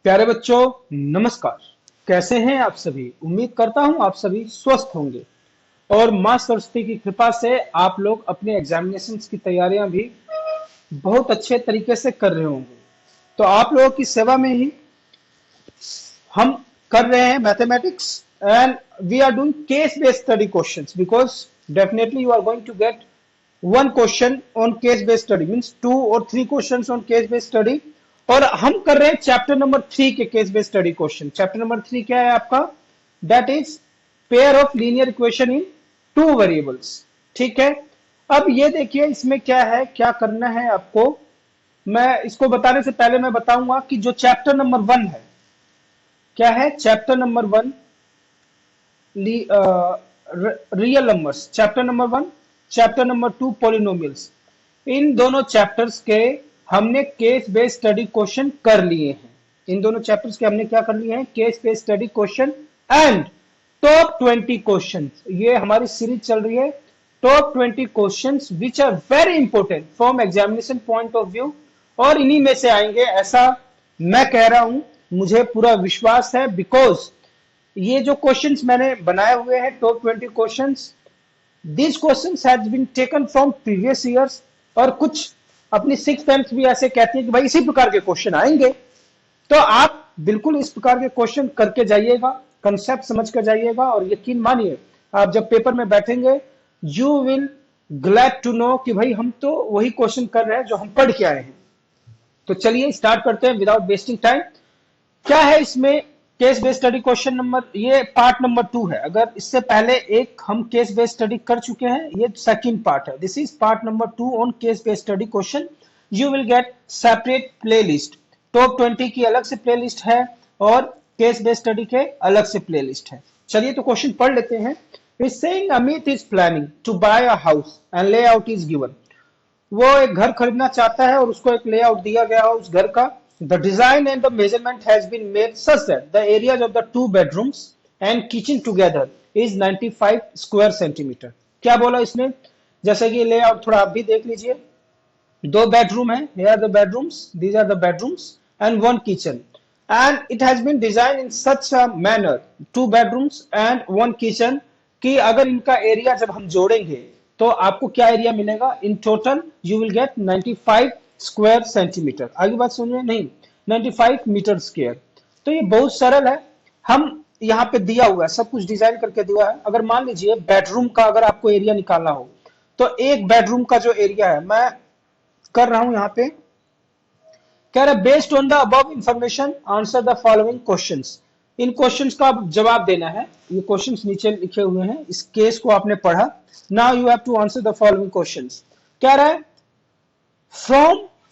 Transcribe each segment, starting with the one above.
प्यारे बच्चों, नमस्कार। कैसे हैं आप सभी? उम्मीद करता हूं आप सभी स्वस्थ होंगे और मां सरस्वती की कृपा से आप लोग अपने एग्जामिनेशंस की तैयारियां भी बहुत अच्छे तरीके से कर रहे होंगे। तो आप लोगों की सेवा में ही हम कर रहे हैं mathematics and we are doing case based study questions because definitely you are going to get one question on case based study means 2 or 3 questions on case based study। और हम कर रहे हैं चैप्टर नंबर 3 के case based study question. Chapter number 3 क्या है आपका? That is pair of linear equation in 2 variables. ठीक है, अब ये देखिए इसमें क्या है, क्या करना है आपको। मैं इसको बताने से पहले मैं बताऊंगा कि जो चैप्टर नंबर 1 है, क्या है chapter number 1, real numbers chapter number 1, chapter number 2 polynomials. इन दोनों चैप्टर्स के हमने केस बेस्ड स्टडी क्वेश्चन कर लिए हैं। इन दोनों चैप्टर्स के हमने क्या कर लिए हैं? Case based study question and top 20 question. ये हमारी सीरीज चल रही है top 20 questions which are very important from examination point of view, और इन्हीं में से आएंगे ऐसा मैं कह रहा हूं। मुझे पूरा विश्वास है बिकॉज ये जो क्वेश्चंस मैंने बनाए हुए हैं top 20 questions, these questions has been taken from previous years। और कुछ अपनी सिक्स सेंस भी ऐसे कहती है कि भाई इसी प्रकार के क्वेश्चन आएंगे, तो आप बिल्कुल इस प्रकार के क्वेश्चन करके जाइएगा, कंसेप्ट समझ कर जाइएगा, और यकीन मानिए आप जब पेपर में बैठेंगे you will glad to know कि भाई हम तो वही क्वेश्चन कर रहे हैं जो हम पढ़ के आए हैं। तो चलिए स्टार्ट करते हैं विदाउट वेस्टिंग टाइम। क्या है इसमें? Case based study question number, ये पार्ट नंबर 2 है। अगर इससे पहले एक हम केस बेस्ड स्टडी कर चुके हैं, ये सेकंड पार्ट है। This is part number 2 on case based study question. You will gate separate playlist. Top 20 की अलग से प्लेलिस्ट है और केस बेस्ड स्टडी के अलग से प्लेलिस्ट है। चलिए तो क्वेश्चन पढ़ लेते हैं। Is saying Amit is planning to buy a house and layout is given. वो एक घर खरीदना चाहता है और उसको एक लेआउट दिया गया है उस घर का। The design and the measurement has been made such that the areas of the 2 bedrooms and kitchen together is 95 square centimeter। क्या बोला इसने? जैसे कि लेआउट थोड़ा आप भी देख लीजिए। 2 बेडरूम है, here are the bedrooms, these are the bedrooms and one kitchen, and it has been designed in such a manner, 2 bedrooms and one kitchen, कि अगर इनका एरिया जब हम जोड़ेंगे तो आपको क्या एरिया मिलेगा? In total you will gate 95 square centimetre. आगे बात सुनिए, नहीं 95 मीटर स्क्वायर। तो ये बहुत सरल है। हम यहाँ पे दिया हुआ है, सब कुछ डिजाइन करके दिया है। अगर मान लीजिए बेडरूम का अगर आपको एरिया निकालना हो तो एक बेडरूम का जो एरिया है, मैं कर रहा हूं यहाँ पे, कह रहा है based on the above information answer the following questions. In questions का जवाब देना है। ये क्वेश्चंस नीचे लिखे हुए हैं, इस केस को आपने पढ़ा। Now you have to answer the following questions. कह रहा है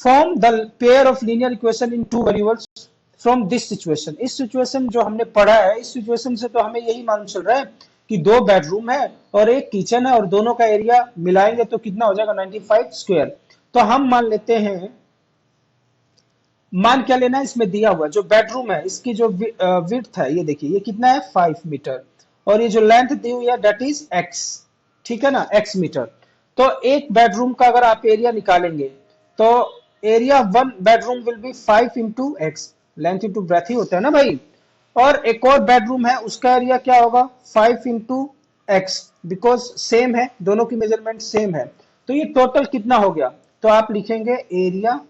from the pair of linear equation in 2 variables from this situation. इस सिचुएशन जो हमने पढ़ा है, इस सिचुएशन से तो हमें यही मालूम चल रहा है कि 2 बेडरूम है और एक किचन है और दोनों का एरिया मिलाएंगे तो कितना हो जाएगा? 95 स्क्वायर। तो हम मान लेते हैं, मान क्या लेना है? इसमें दिया हुआ जो बेडरूम है इसकी जो विड्थ है, ये देखिए ये कितना है? 5 मीटर, और ये जो लेंथ दी हुई है दैट इज x। ठीक है ना, x मीटर। तो एक बेडरूम का अगर आप एरिया निकालेंगे तो area 1 bedroom will be 5 into X, length into breadth ही होता है ना भाई। और एक और बेडरूम है, उसका एरिया क्या होगा? 5 इंटू एक्स, बिकॉज सेम है, दोनों की मेजरमेंट सेम है। तो ये टोटल कितना हो गया? तो आप लिखेंगे area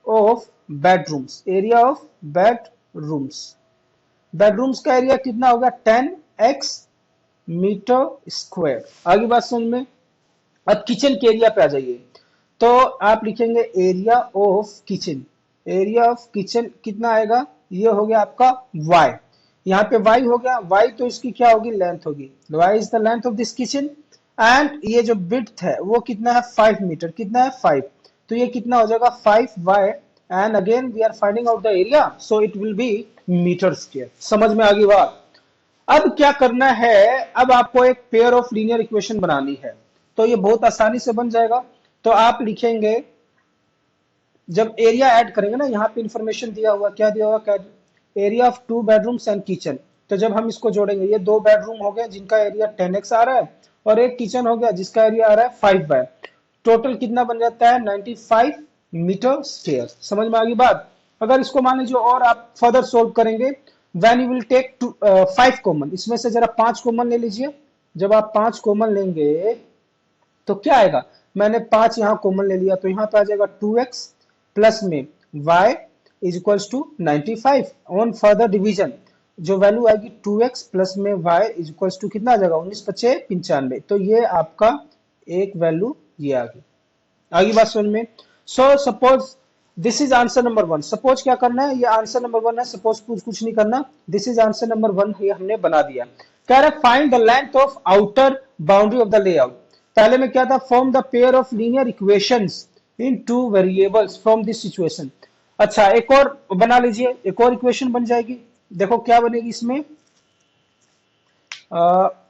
of bedrooms, area of bedrooms. Bedrooms का एरिया कितना होगा? 10x metre square. आगे बात समझ में। अब किचन के एरिया पे आ जाइए, तो आप लिखेंगे area of kitchen. Area of kitchen कितना आएगा? ये हो गया आपका y। यहाँ पे y हो गया, y तो इसकी क्या होगी? लेंथ होगी। y is the length of this kitchen and ये जो विड्थ है वो कितना है? 5 मीटर। कितना है? 5। तो ये कितना हो जाएगा? 5y and again we are finding out the area, so it will be metre square. समझ में आ गई बात? अब क्या करना है? अब आपको एक पेयर ऑफ लीनियर इक्वेशन बनानी है, तो ये बहुत आसानी से बन जाएगा। तो आप लिखेंगे, जब एरिया ऐड करेंगे ना, यहाँ पे इंफॉर्मेशन दिया हुआ, क्या दिया हुआ? Area of 2 bedrooms and kitchen. तो जब हम इसको जोड़ेंगे, ये 2 बेडरूम हो गए जिनका एरिया 10x आ रहा है, और एक किचन हो गया जिसका एरिया आ रहा है 5 बाय। टोटल कितना बन जाता है? 95 मीटर स्क्वायर। समझ में आ गई बात? अगर इसको मान लीजिए और आप फर्दर सोल्व करेंगे, when you will take 5 common, इसमें से जरा 5 कॉमन ले लीजिए। जब आप 5 कॉमन लेंगे तो क्या आएगा, मैंने 5 यहां कॉमन ले लिया तो यहां पे आ जाएगा 2x प्लस में y is equals to 95। On further division जो वैल्यू आएगी 2x प्लस में y इज इक्वल्स टू कितना आ जाएगा, 19 पचे 95। तो ये आपका एक वैल्यू ये आ गई। आगे बात समझ में। So suppose this is answer number 1। Suppose क्या करना है, ये आंसर नंबर 1 है, सपोज कुछ नहीं करना, दिस इज आंसर नंबर 1, ये हमने बना दिया। कह रहा है find the length of outer boundary of the layout. पहले में क्या था, form the pair of linear equations in two variables from this situation. अच्छा एक और बना लीजिए, एक और इक्वेशन बन जाएगी। देखो क्या बनेगी इसमें,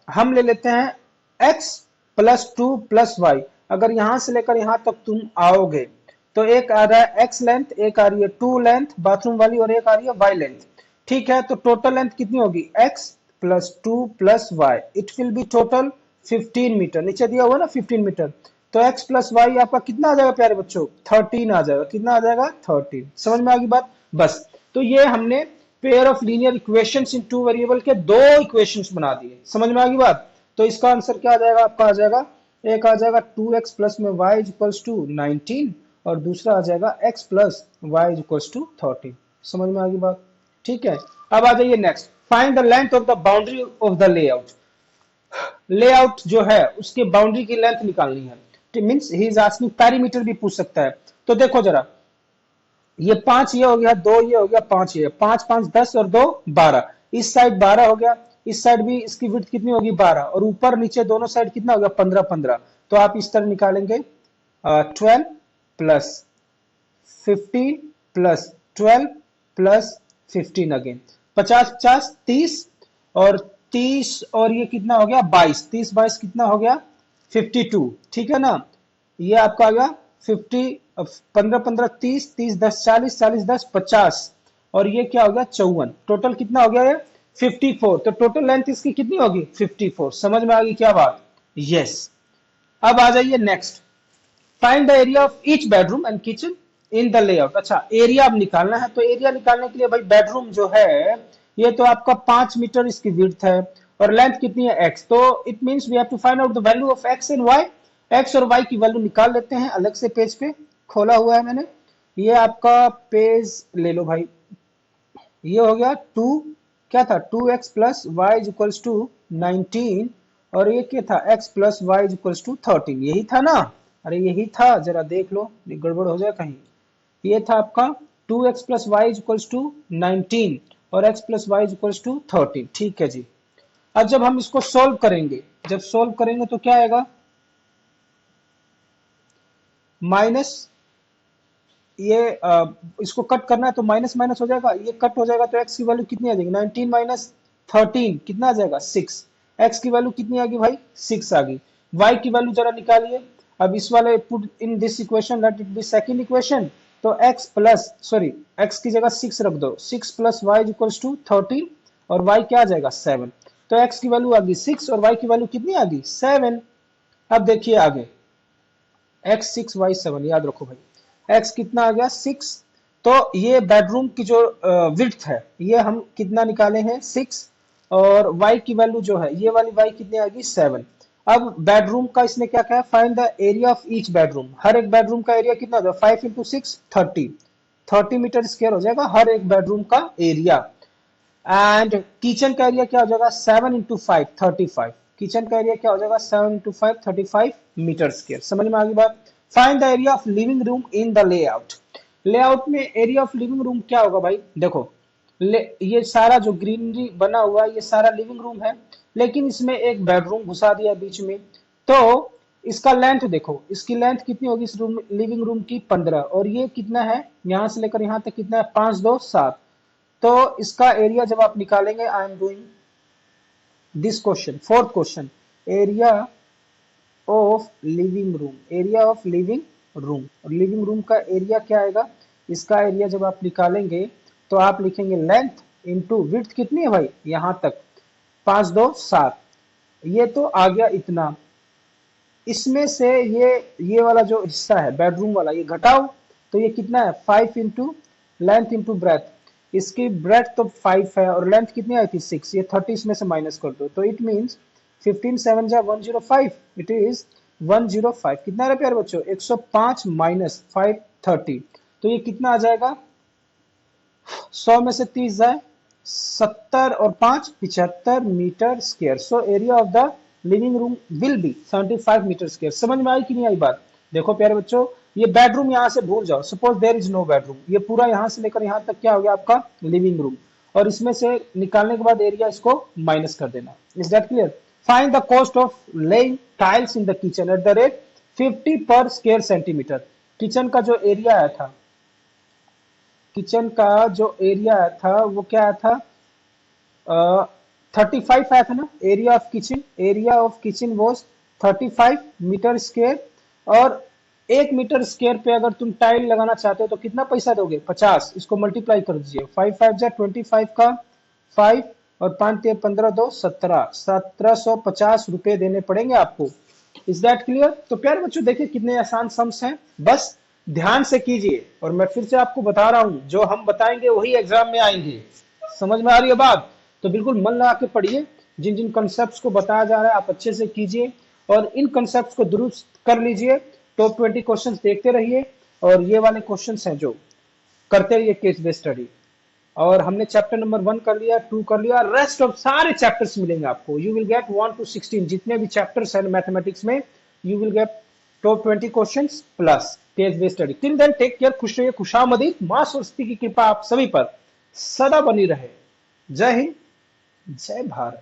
हम ले लेते हैं x प्लस 2 प्लस वाई। अगर यहां से लेकर यहां तक तुम आओगे तो एक आ रहा है x लेंथ, एक आ रही है 2 लेंथ बाथरूम वाली, और एक आ रही है y लेंथ। ठीक है, तो टोटल लेंथ कितनी होगी, x plus 2 plus y, it will be total 15 metre. नीचे दिया हुआ ना 15 मीटर, तो x प्लस वाई आपका कितना आ जाएगा प्यारे बच्चों, 13 आ जाएगा। कितना आ जाएगा, 13। समझ में आ गई बात। बस तो ये हमने pair of linear equations in two variable के दो इक्वेशंस बना दिए। समझ में आ गई बात। तो इसका आंसर क्या आ जाएगा, आपका आ जाएगा, एक आ जाएगा 2x प्लस में y इक्वल्स टू 19 और दूसरा आ जाएगा x plus y equals to 13। समझ में आ गई बात। ठीक है, अब आ जाइए next, find the length of the boundary of the layout. Layout जो है उसके बाउंड्री की लेंथ निकालनी है। Means he is asking, perimeter भी पूछ सकता है। तो देखो जरा, ये 5 ये हो गया, 2 ये हो गया, 5 ये, 5 5 10 और 2 12। इस साइड 12 हो गया, इस साइड भी इसकी विड्थ कितनी होगी 12, और ऊपर नीचे दोनों साइड कितना हो गया 15 15। तो आप इस तरह निकालेंगे 12 प्लस 15 प्लस 12 प्लस 15 अगेन, 50 50 30 और 30 और ये कितना हो गया 22, 30 22 कितना हो गया 52। ठीक है ना, ये आपका आ गया 50, 15 15 30 30 10 40 40 10 50 और ये क्या हो गया 54। टोटल कितना हो गया ये 54। तो टोटल लेंथ इसकी कितनी होगी 54। समझ में आ गई क्या बात, यस। अब आ जाइए next, find the area of each bedroom and kitchen in the layout. अच्छा एरिया अब निकालना है, तो एरिया निकालने के लिए भाई बेडरूम जो है ये तो आपका 5 मीटर इसकी विड्थ है और लेंथ कितनी है x, तो it means we have to find out the value of x and y। x और y की वैल्यू निकाल लेते हैं, अलग से पेज पे खोला हुआ है मैंने, ये आपका पेज ले लो भाई। ये हो गया 2, क्या था 2x plus y equals to 19 और ये क्या था x plus y equals to 13, यही था ना, अरे यही था, जरा देख लो गड़बड़ हो जाए कहीं। ये था आपका 2x plus y equals to 19 और x plus y equals to 13। ठीक है जी। अब जब हम इसको सोल्व करेंगे, जब सोल्व करेंगे तो क्या आएगा, माइनस ये इसको कट करना है तो माइनस माइनस हो जाएगा, ये कट हो जाएगा तो x की वैल्यू कितनी आ जाएगी 19 माइनस 13 कितना आ जाएगा 6। x की वैल्यू कितनी आ गई भाई 6 आ गई। y की वैल्यू जरा निकालिए। अब इस वाले put in this equation let it be second equation, तो x प्लस सॉरी x की जगह 6 रख दो, 6 प्लस वाई इक्वल्स टू 13 और y क्या आ जाएगा 7। तो x की वैल्यू आ गई 6 और y की वैल्यू कितनी आ गई 7। अब देखिए आगे, x 6 y 7, याद रखो भाई x कितना आ गया 6। तो ये बेडरूम की जो विड्थ है ये हम कितना निकाले हैं 6 और y की वैल्यू जो है ये वाली y कितनी आ गई 7। अब बेडरूम का इसने क्या कहा, find the area of each bedroom. हर एक बेडरूम का एरिया कितना होगा 5 इंटू 6 30 मीटर स्क्वायर हो जाएगा हर एक बेडरूम का एरिया। एंड किचन का एरिया क्या हो जाएगा 7 इंटू 5 35। किचन का एरिया क्या हो जाएगा 7 इंटू 5 35 मीटर स्क्वायर। समझ में आ गई बात। Find the area of living room in the layout. Layout में एरिया ऑफ लिविंग रूम क्या होगा भाई, देखो ये सारा जो ग्रीनरी बना हुआ है ये सारा लिविंग रूम है, लेकिन इसमें एक बेडरूम घुसा दिया बीच में, तो इसका लेंथ देखो, इसकी लेंथ कितनी होगी इस रूम लिविंग रूम की 15 और ये कितना है यहां से लेकर यहां तक कितना है 5 2 7। तो इसका एरिया जब आप निकालेंगे, I am doing this question fourth question, area of living room, area of living room, और लिविंग रूम का एरिया क्या आएगा, इसका एरिया जब आप निकालेंगे तो आप लिखेंगे लेंथ इंटू विड्थ कितनी है भाई यहां तक 5 2 7, ये तो आ गया इतना। इसमें से ये वाला जो हिस्सा है बेडरूम वाला ये घटाओ, तो ये कितना है 5 इंटू लेंथ इंटू ब्रेथ, इसकी ब्रेथ तो 5 है और लेंथ कितनी आई थी 6, ये 30 इसमें से माइनस कर दो, तो इट मीन्स 15 7 जा 105, इट इज 105। कितना है प्यारे बच्चों, 105 माइनस 530, तो ये कितना आ जाएगा, 100 में से 30 जाए 70 और 5 75 metre square. So area of the living room will be 75 metre square. समझ में आई कि नहीं आई बात? देखो प्यारे बच्चों, ये बेडरूम यहां से भूल जाओ, suppose there is no bedroom, ये पूरा यहां से लेकर यहां तक क्या हो गया आपका लिविंग रूम, और इसमें से निकालने के बाद एरिया इसको माइनस कर देना। Is that clear? Find the cost of laying tiles in the kitchen at the rate 50 पर स्क्वायर सेंटीमीटर। किचन का जो एरिया आया था, किचन का जो एरिया आया था वो क्या आया था, 35 आया था ना, area of kitchen, area of kitchen was 35 metre square, और 1 मीटर स्क्वायर पे अगर तुम टाइल लगाना चाहते हो तो कितना पैसा दोगे, 50, इसको मल्टीप्लाई कर दीजिए, 5 5 जा 25 का 5 और 5 ते 15 2 17, 1750 रुपए देने पड़ेंगे आपको। Is that clear? तो प्यारे बच्चों देखिए कितने आसान सम्स हैं, बस ध्यान से कीजिए, और मैं फिर से आपको बता रहा हूं जो हम बताएंगे वही एग्जाम में आएंगे। समझ में आ रही है बात? तो बिल्कुल मन लगा के पढ़िए, जिन जिन कंसेप्ट को बताया जा रहा है आप अच्छे से कीजिए, और इन कंसेप्ट को दुरुस्त कर लीजिए। टॉप 20 क्वेश्चंस देखते रहिए, और ये वाले क्वेश्चंस हैं जो करते रहिए केस बेस्ड स्टडी। और हमने चैप्टर नंबर 1 कर लिया, 2 कर लिया, रेस्ट ऑफ सारे चैप्टर्स मिलेंगे आपको। यू विल गेट 1 to 16 जितने भी चैप्टर्स हैं मैथमेटिक्स में, you will get top 20 questions plus case based study. Till then take care, खुश रहिए, खुशामदीद, मां सरस्वती की कृपा आप सभी पर सदा बनी रहे। जय हिंद, जय भारत।